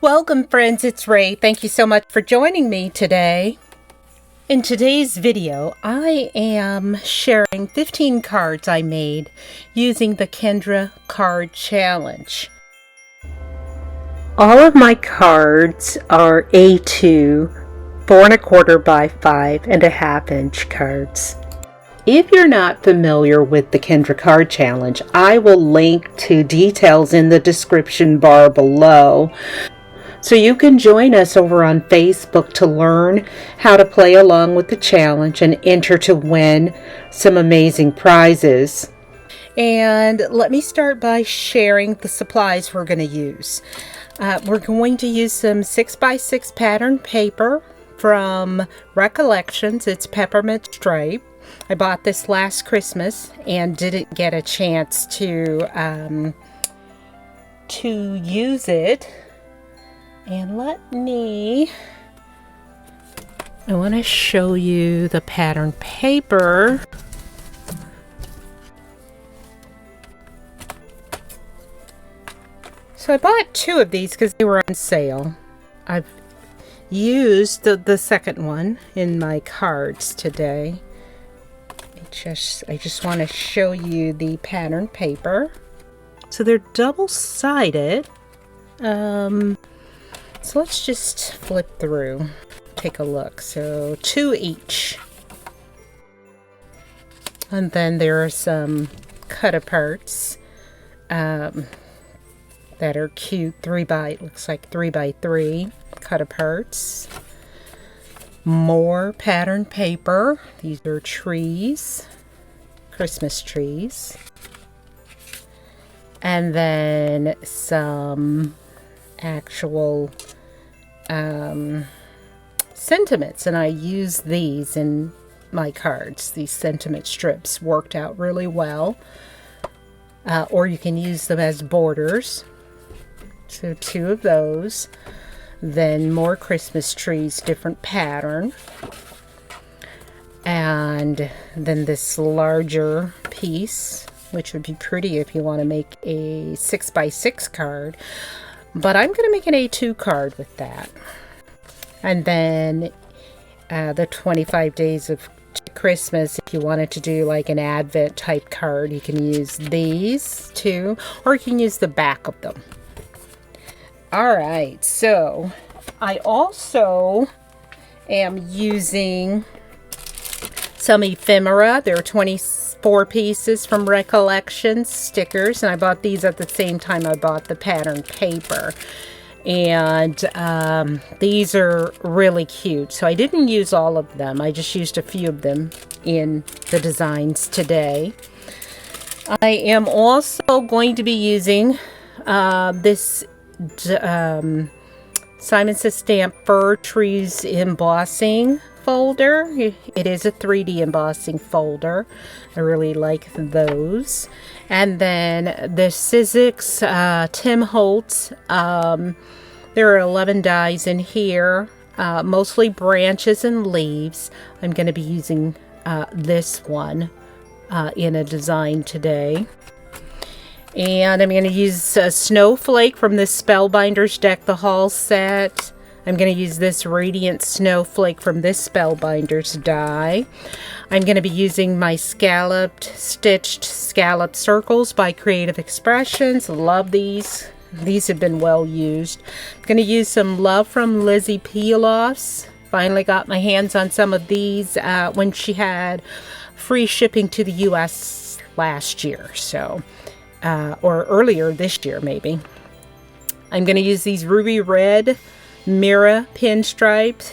Welcome friends, it's Ray. Thank you so much for joining me today. In today's video, I am sharing 15 cards I made using the Kendra card challenge. All of my cards are A2, 4 1/4 by 5.5 inch cards. If you're not familiar with the Kendra card challenge, I will link to details in the description bar below. So you can join us over on Facebook to learn how to play along with the challenge and enter to win some amazing prizes. And let me start by sharing the supplies we're going to use. We're going to use some 6x6 pattern paper from Recollections. It's Peppermint stripe. I bought this last Christmas and didn't get a chance to use it. And I want to show you the pattern paper. So I bought 2 of these because they were on sale. I've used the second one in my cards today. I just want to show you the pattern paper. So they're double-sided. So let's just flip through, take a look. So 2 each. And then there are some cut aparts that are cute. Looks like 3x3 cut aparts. More pattern paper. These are trees, Christmas trees. And then some actual sentiments, and I use these in my cards. These sentiment strips worked out really well, or you can use them as borders. So 2 of those. Then more Christmas trees, different pattern, and then this larger piece, which would be pretty if you want to make a 6x6 card. But I'm going to make an A2 card with that. And then the 25 days of Christmas, if you wanted to do like an Advent type card, you can use these 2, or you can use the back of them. Alright, so I also am using some ephemera. There are 24 pieces from Recollections stickers, and I bought these at the same time I bought the pattern paper. And these are really cute. So I didn't use all of them. I just used a few of them in the designs today. I am also going to be using this Simon Says Stamp Fir Trees Embossing folder. It is a 3D embossing folder. I really like those. And then the Sizzix Tim Holtz. There are 11 dies in here, mostly branches and leaves. I'm going to be using this one in a design today. And I'm going to use a Snowflake from this Spellbinders Deck the Hall set. I'm going to use this Radiant Snowflake from this Spellbinders die. I'm going to be using my Scalloped Stitched Scalloped Circles by Creative Expressions. Love these. These have been well used. I'm going to use some Love from Lizzie Peel-Offs. Finally got my hands on some of these when she had free shipping to the US last year. So, or earlier this year maybe. I'm going to use these Ruby Red Mira pinstripe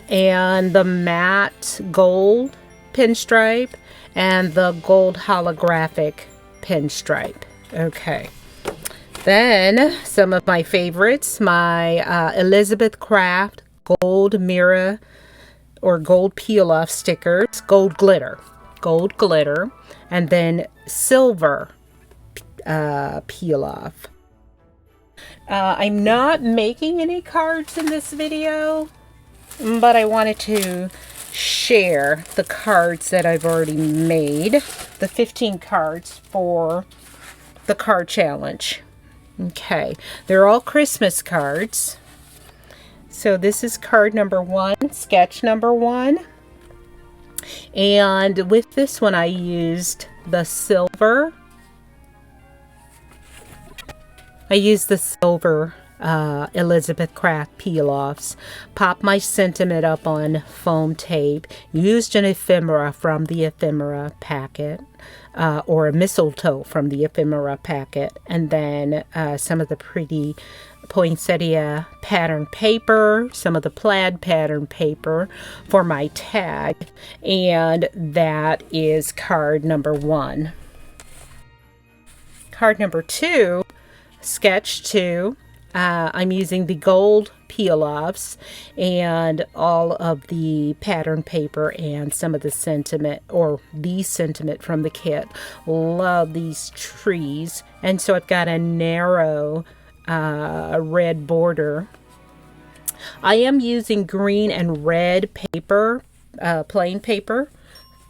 and the matte gold pinstripe and the gold holographic pinstripe. Okay. Then some of my favorites, my Elizabeth Craft gold Mira or gold peel-off stickers, gold glitter, and then silver peel-off. I'm not making any cards in this video, but I wanted to share the cards that I've already made, the 15 cards for the card challenge. Okay, they're all Christmas cards. So this is card number 1, sketch number 1. And with this one I used the silver. Elizabeth Craft peel-offs. Popped my sentiment up on foam tape. Used an ephemera from the ephemera packet. Or a mistletoe from the ephemera packet. And then some of the pretty poinsettia pattern paper, some of the plaid pattern paper for my tag, and that is card number 1. Card number 2, sketch 2, I'm using the gold peel-offs and all of the pattern paper and some of the sentiment, or the sentiment from the kit. Love these trees, and so I've got a narrow red border. I am using green and red paper, plain paper,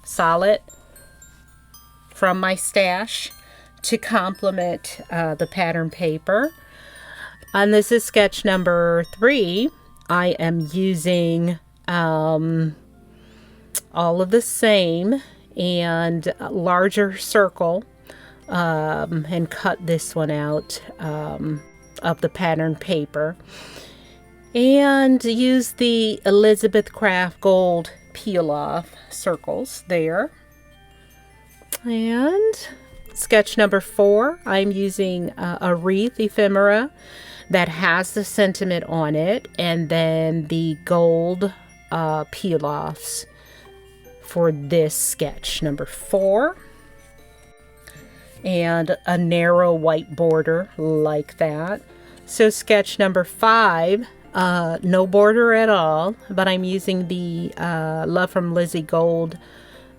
solid, from my stash to complement the pattern paper. And this is sketch number 3. I am using all of the same and larger circle, and cut this one out of the pattern paper, and use the Elizabeth Craft gold peel-off circles there. And sketch number 4, I'm using a wreath ephemera that has the sentiment on it, and then the gold peel-offs for this sketch number 4. And a narrow white border like that. So sketch number 5, no border at all, but I'm using the Love from Lizzie gold,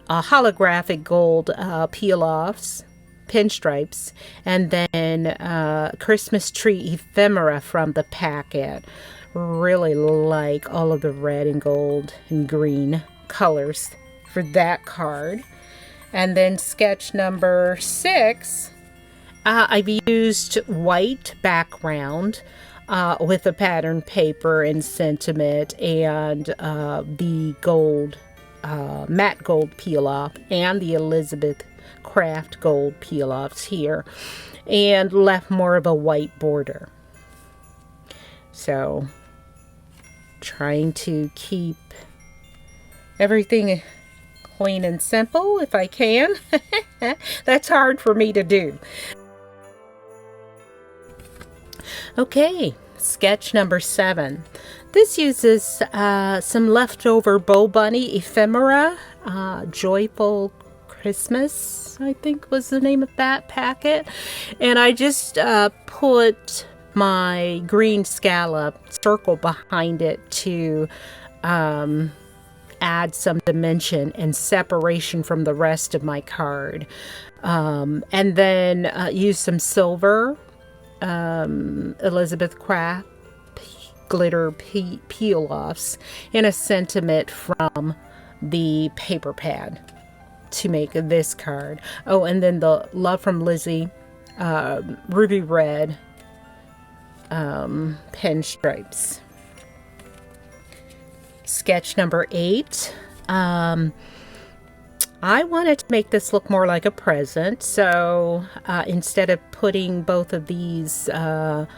holographic gold peel-offs, pinstripes, and then Christmas tree ephemera from the packet. Really like all of the red and gold and green colors for that card. And then sketch number 6, I've used white background with the pattern paper and sentiment and the gold, matte gold peel-off and the Elizabeth Craft gold peel-offs here, and left more of a white border. So trying to keep everything clean and simple if I can. That's hard for me to do. Okay, sketch number 7. This uses some leftover Bow Bunny ephemera, Joyful Christmas, I think was the name of that packet. And I just put my green scallop circle behind it to add some dimension and separation from the rest of my card. And then use some silver Elizabeth Craft glitter peel-offs and a sentiment from the paper pad to make this card. Oh, and then the Love from Lizzie ruby red pinstripes. Sketch number 8. I wanted to make this look more like a present, so instead of putting both of these or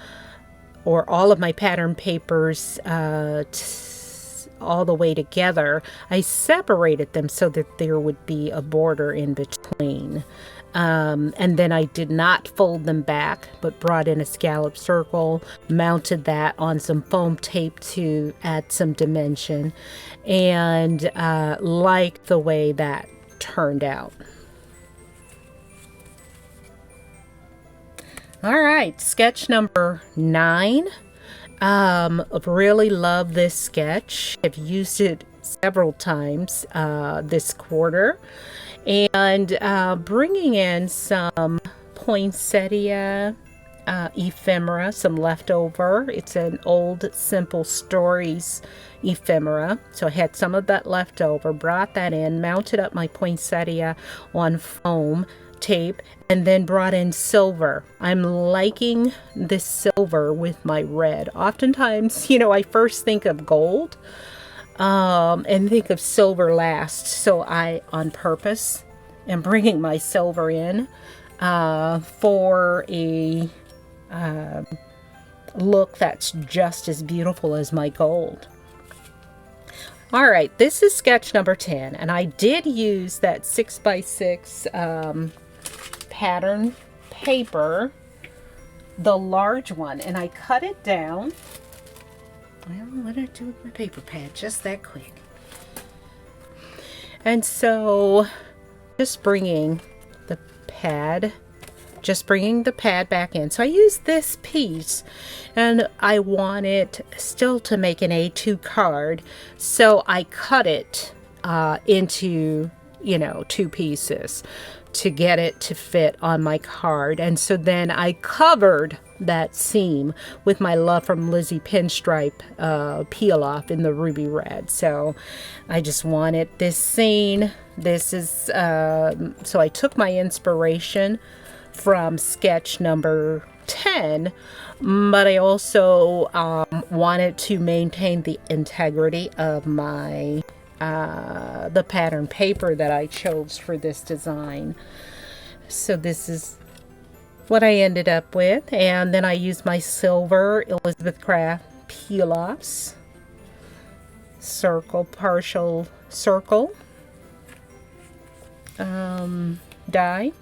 all of my pattern papers all the way together, I separated them so that there would be a border in between. And then I did not fold them back, but brought in a scallop circle, mounted that on some foam tape to add some dimension, and like the way that turned out. All right, sketch number 9. Really love this sketch. I've used it several times this quarter. And bringing in some poinsettia ephemera, some leftover. It's an old Simple Stories ephemera. So I had some of that left over, brought that in, mounted up my poinsettia on foam, tape, and then brought in silver. I'm liking this silver with my red. Oftentimes, you know, I first think of gold and think of silver last. So I, on purpose, am bringing my silver in for a look that's just as beautiful as my gold. All right, this is sketch number 10, and I did use that 6x6 pattern paper, the large one, and I cut it down. Well, what did I do with my paper pad? Just that quick. And so, just bringing the pad back in. So I used this piece, and I want it still to make an A2 card, so I cut it into, you know, 2 pieces to get it to fit on my card. And so then I covered that seam with my Love from Lizzie pinstripe peel off in the ruby red. So I just wanted this scene. This is so I took my inspiration from sketch number 10, but I also wanted to maintain the integrity of my the pattern paper that I chose for this design. So this is what I ended up with, and then I used my silver Elizabeth Craft peel-offs, circle, partial circle die.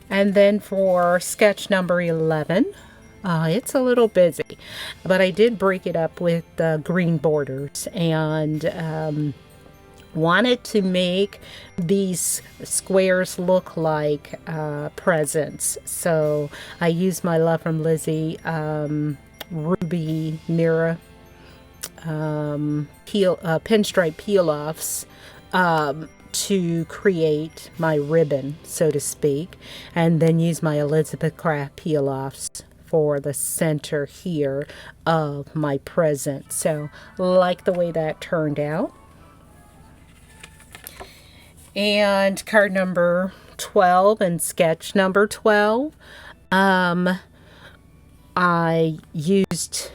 And then for sketch number 11, it's a little busy, but I did break it up with green borders, and wanted to make these squares look like presents. So I used my Love from Lizzie ruby mirror pinstripe peel-offs to create my ribbon, so to speak, and then use my Elizabeth Craft peel-offs for the center here of my present. So like the way that turned out. And card number 12 and sketch number 12, I used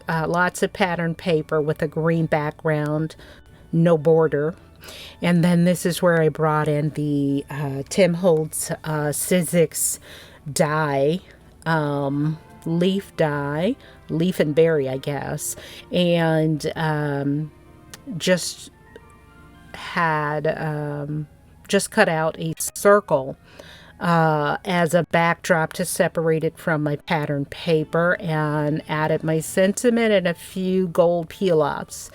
lots of pattern paper with a green background, no border. And then this is where I brought in the Tim Holtz Sizzix die, leaf die, leaf and berry, I guess, and just had just cut out a circle as a backdrop to separate it from my pattern paper, and added my sentiment and a few gold peel-offs.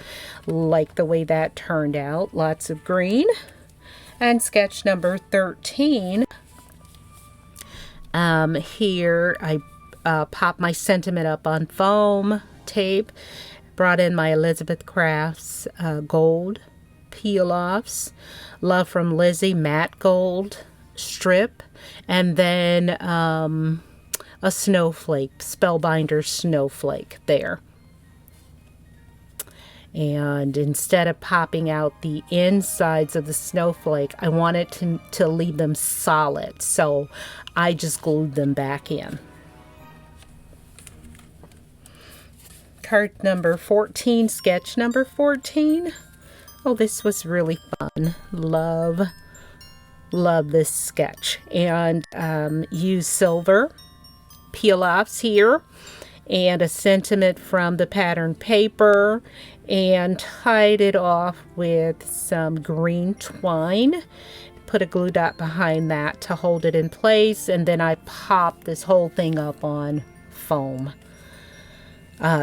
Like the way that turned out. Lots of green. And sketch number 13, here I popped my sentiment up on foam tape, brought in my Elizabeth Crafts gold peel-offs, Love from Lizzie matte gold strip, and then a snowflake, Spellbinders snowflake there. And instead of popping out the insides of the snowflake, I wanted to leave them solid, so I just glued them back in. Card number 14, sketch number 14. Oh, this was really fun. Love this sketch. And use silver peel-offs here, and a sentiment from the pattern paper, and tied it off with some green twine. Put a glue dot behind that to hold it in place, and then I popped this whole thing up on foam.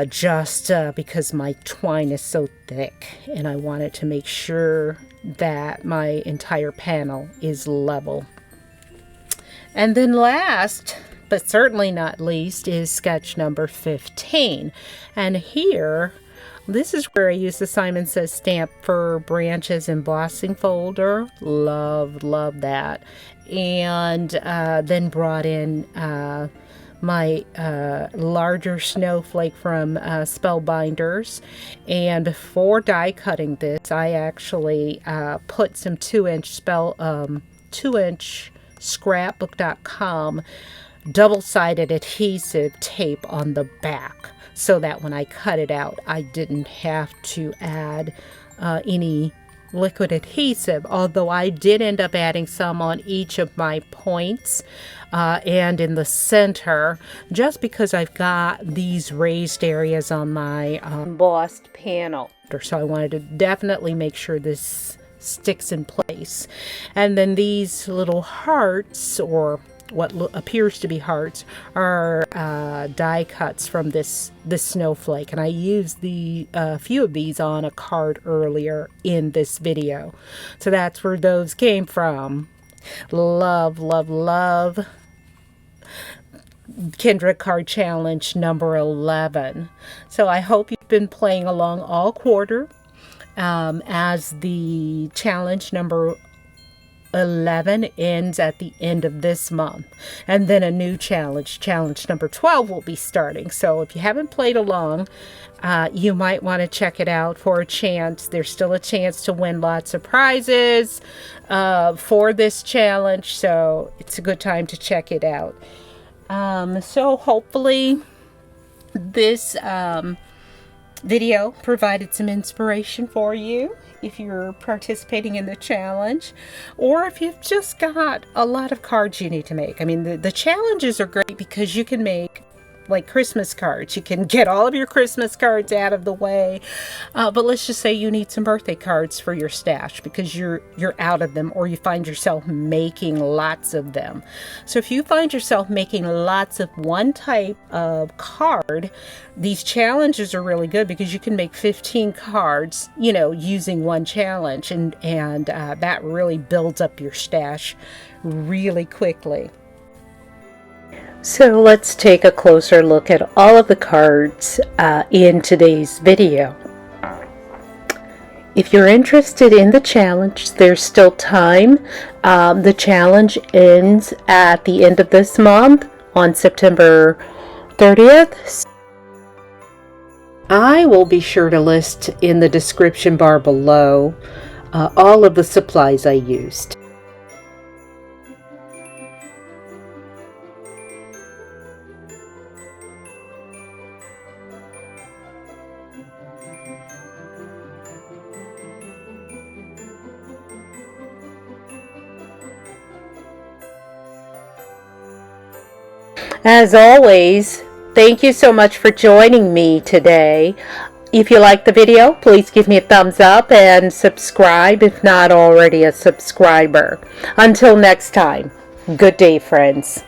Just because my twine is so thick, and I wanted to make sure that my entire panel is level. And then last, but certainly not least, is sketch number 15. And here, this is where I use the Simon Says Stamp for Branches embossing folder. Love that. And then brought in my larger snowflake from Spellbinders. And before die cutting this, I actually put some 2-inch 2-inch scrapbook.com double-sided adhesive tape on the back, so that when I cut it out, I didn't have to add any liquid adhesive, although I did end up adding some on each of my points and in the center, just because I've got these raised areas on my embossed panel. So I wanted to definitely make sure this sticks in place. And then these little hearts, or what appears to be hearts, are die cuts from this snowflake, and I used a few of these on a card earlier in this video, so that's where those came from. Love, love, love Kendra card challenge number 11. So I hope you've been playing along all quarter as the challenge number 11 ends at the end of this month, and then a new challenge number 12 will be starting. So if you haven't played along, you might want to check it out for a chance. There's still a chance to win lots of prizes for this challenge, so it's a good time to check it out. So hopefully this video provided some inspiration for you if you're participating in the challenge, or if you've just got a lot of cards you need to make. I mean, the challenges are great because you can make like Christmas cards. You can get all of your Christmas cards out of the way, but let's just say you need some birthday cards for your stash because you're out of them, or you find yourself making lots of them. So if you find yourself making lots of one type of card, these challenges are really good because you can make 15 cards, you know, using one challenge, and that really builds up your stash really quickly. So let's take a closer look at all of the cards in today's video. If you're interested in the challenge, there's still time. The challenge ends at the end of this month on September 30th. I will be sure to list in the description bar below all of the supplies I used. As always, thank you so much for joining me today. If you liked the video, please give me a thumbs up and subscribe if not already a subscriber. Until next time, good day, friends.